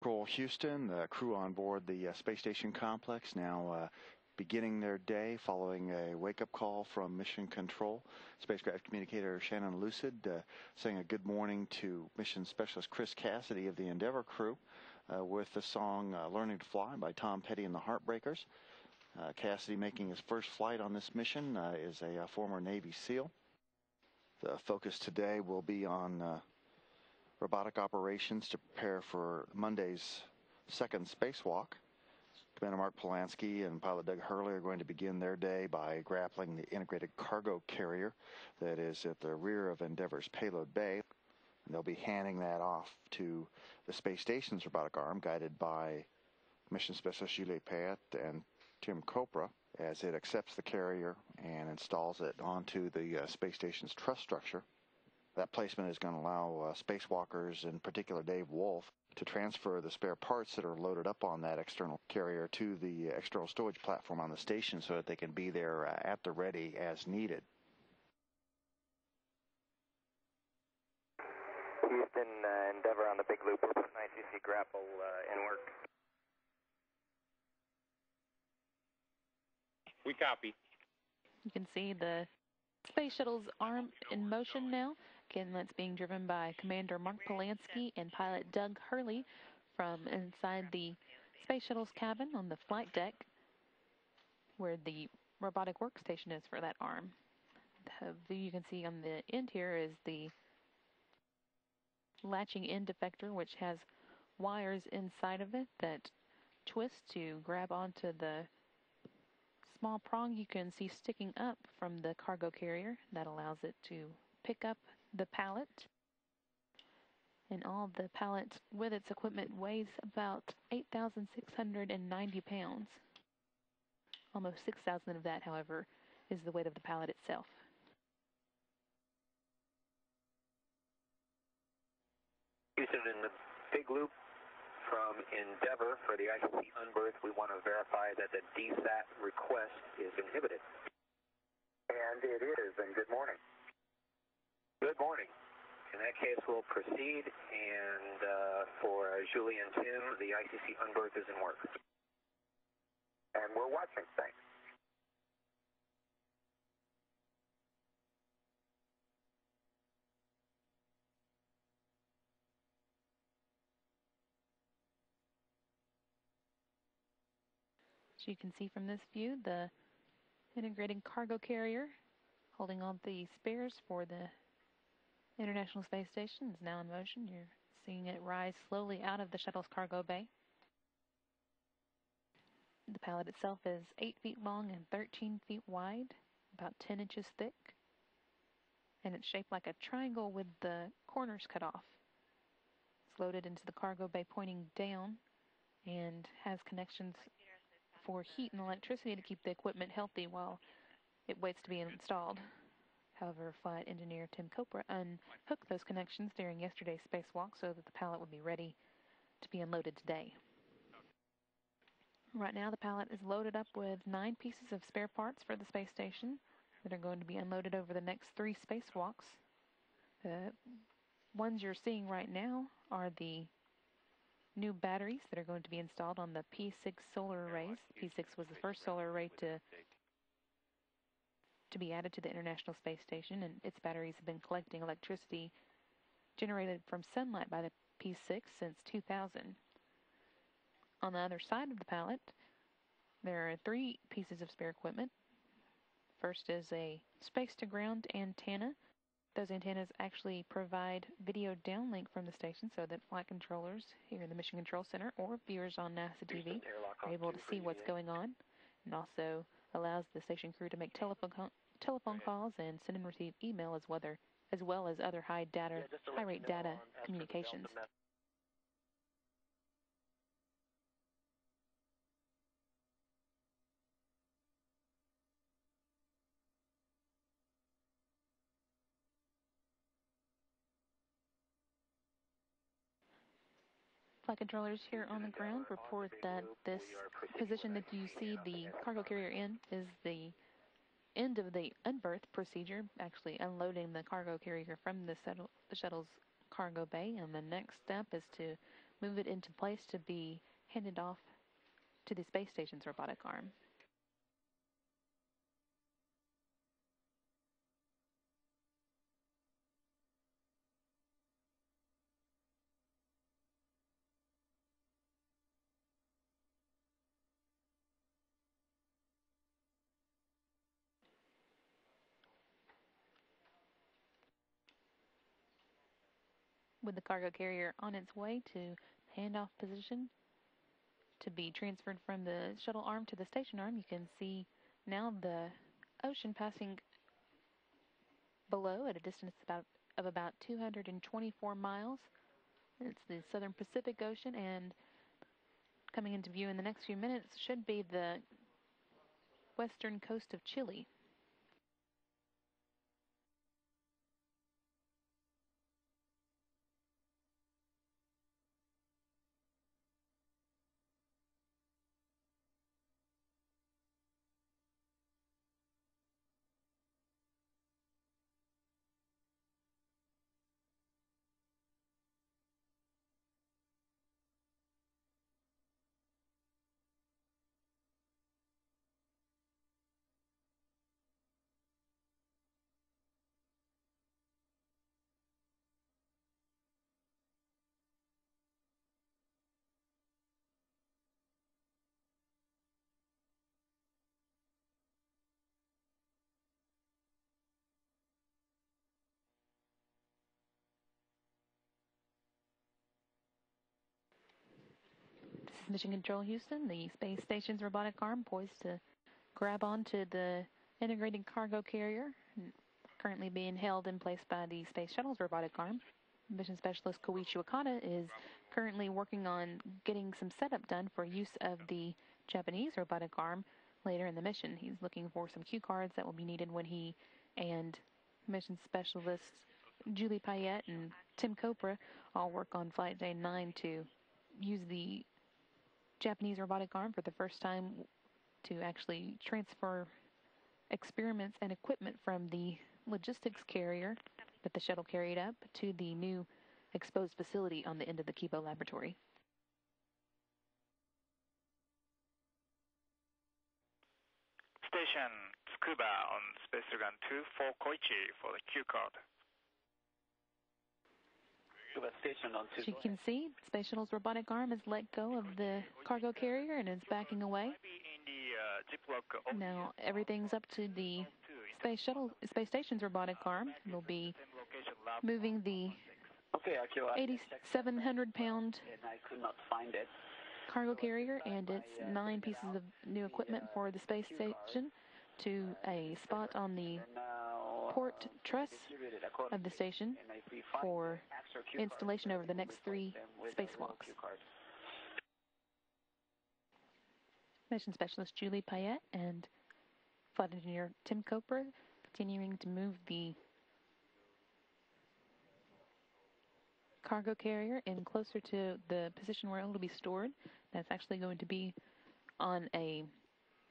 Control Houston, the crew on board the space station complex now beginning their day following a wake-up call from Mission Control. Spacecraft communicator Shannon Lucid saying a good morning to Mission Specialist Chris Cassidy of the Endeavour crew with the song Learning to Fly by Tom Petty and the Heartbreakers. Cassidy, making his first flight on this mission, is a former Navy SEAL. The focus today will be on robotic operations to prepare for Monday's second spacewalk. Commander Mark Polanski and pilot Doug Hurley are going to begin their day by grappling the integrated cargo carrier that is at the rear of Endeavour's payload bay. And they'll be handing that off to the space station's robotic arm, guided by Mission Specialist Julie Payet and Tim Copra, as it accepts the carrier and installs it onto the space station's truss structure. That placement is going to allow spacewalkers, in particular Dave Wolf, to transfer the spare parts that are loaded up on that external carrier to the external storage platform on the station so that they can be there at the ready as needed. Houston, Endeavour on the big loop. We're putting ICC grapple in work. We copy. You can see the Space Shuttle's arm in motion now. Again, that's being driven by Commander Mark Polanski and pilot Doug Hurley from inside the Space Shuttle's cabin on the flight deck, where the robotic workstation is for that arm. The view you can see on the end here is the latching end effector, which has wires inside of it that twist to grab onto the small prong you can see sticking up from the cargo carrier. That allows it to pick up the pallet. And all of the pallet with its equipment weighs about 8,690 pounds. Almost 6,000 of that, however, is the weight of the pallet itself. Houston, in the big loop from Endeavour for the ICC unberth, we want to verify that the DSAT request is inhibited. And it is, and good morning. Good morning. In that case, we'll proceed, and for Julie and Tim, the ICC unberth is in work. And we're watching, thanks. As you can see from this view, the integrated cargo carrier holding on the spares for the International Space Station is now in motion. You're seeing it rise slowly out of the shuttle's cargo bay. The pallet itself is 8 feet long and 13 feet wide, about 10 inches thick, and it's shaped like a triangle with the corners cut off. It's loaded into the cargo bay pointing down and has connections for heat and electricity to keep the equipment healthy while it waits to be installed. However, flight engineer Tim Copra unhooked those connections during yesterday's spacewalk so that the pallet would be ready to be unloaded today. Right now, the pallet is loaded up with 9 pieces of spare parts for the space station that are going to be unloaded over the next 3 spacewalks. The ones you're seeing right now are the new batteries that are going to be installed on the P6 solar arrays. P6 was the first solar array to be added to the International Space Station, and its batteries have been collecting electricity generated from sunlight by the P6 since 2000. On the other side of the pallet, there are 3 pieces of spare equipment. First is a space-to-ground antenna. Those antennas actually provide video downlink from the station so that flight controllers here in the Mission Control Center or viewers on NASA TV are able to see what's going on, and also allows the station crew to make telephone calls and send and receive email as well as other high rate data communications. Flight controllers here on the ground report that this position that you see the cargo carrier in is the end of the unberth procedure, actually unloading the cargo carrier from the shuttle's cargo bay, and the next step is to move it into place to be handed off to the space station's robotic arm. With the cargo carrier on its way to handoff position to be transferred from the shuttle arm to the station arm, you can see now the ocean passing below at a distance of about 224 miles. It's the Southern Pacific Ocean, and coming into view in the next few minutes should be the western coast of Chile. This is Mission Control Houston, the space station's robotic arm poised to grab onto the integrated cargo carrier, currently being held in place by the space shuttle's robotic arm. Mission Specialist Koichi Wakata is currently working on getting some setup done for use of the Japanese robotic arm later in the mission. He's looking for some cue cards that will be needed when he and Mission Specialists Julie Payette and Tim Copra all work on Flight Day 9 to use the Japanese robotic arm for the first time to actually transfer experiments and equipment from the logistics carrier that the shuttle carried up to the new exposed facility on the end of the Kibo laboratory. Station Tsukuba on Space Dragon 2 for Koichi for the Q card. As you can see, Space Shuttle's robotic arm has let go of the cargo carrier and is backing away. Now everything's up to the space station's robotic arm. It'll be moving the 8,700-pound cargo carrier and its 9 pieces of new equipment for the space station to a spot on the port truss of the station for installation over the next 3 spacewalks. Mission Specialist Julie Payette and Flight Engineer Tim Copra continuing to move the cargo carrier in closer to the position where it will be stored. That's actually going to be on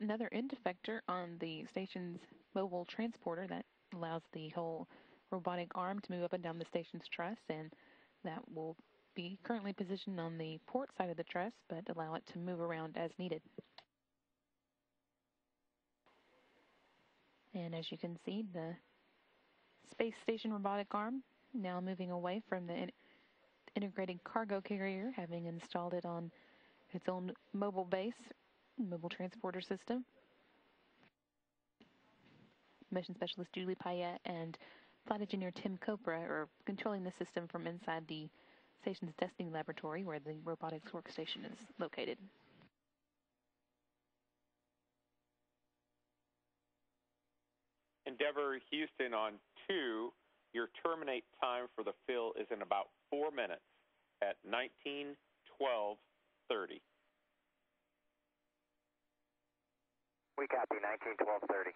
another end effector on the station's mobile transporter that allows the whole robotic arm to move up and down the station's truss, and that will be currently positioned on the port side of the truss, but allow it to move around as needed. And as you can see, the space station robotic arm now moving away from the integrated cargo carrier, having installed it on its own mobile base, mobile transporter system. Mission Specialist Julie Payette and Flight Engineer Tim Copra are controlling the system from inside the station's testing laboratory where the robotics workstation is located. Endeavour Houston on 2, your terminate time for the fill is in about 4 minutes at 19:12:30. We copy 19:12:30.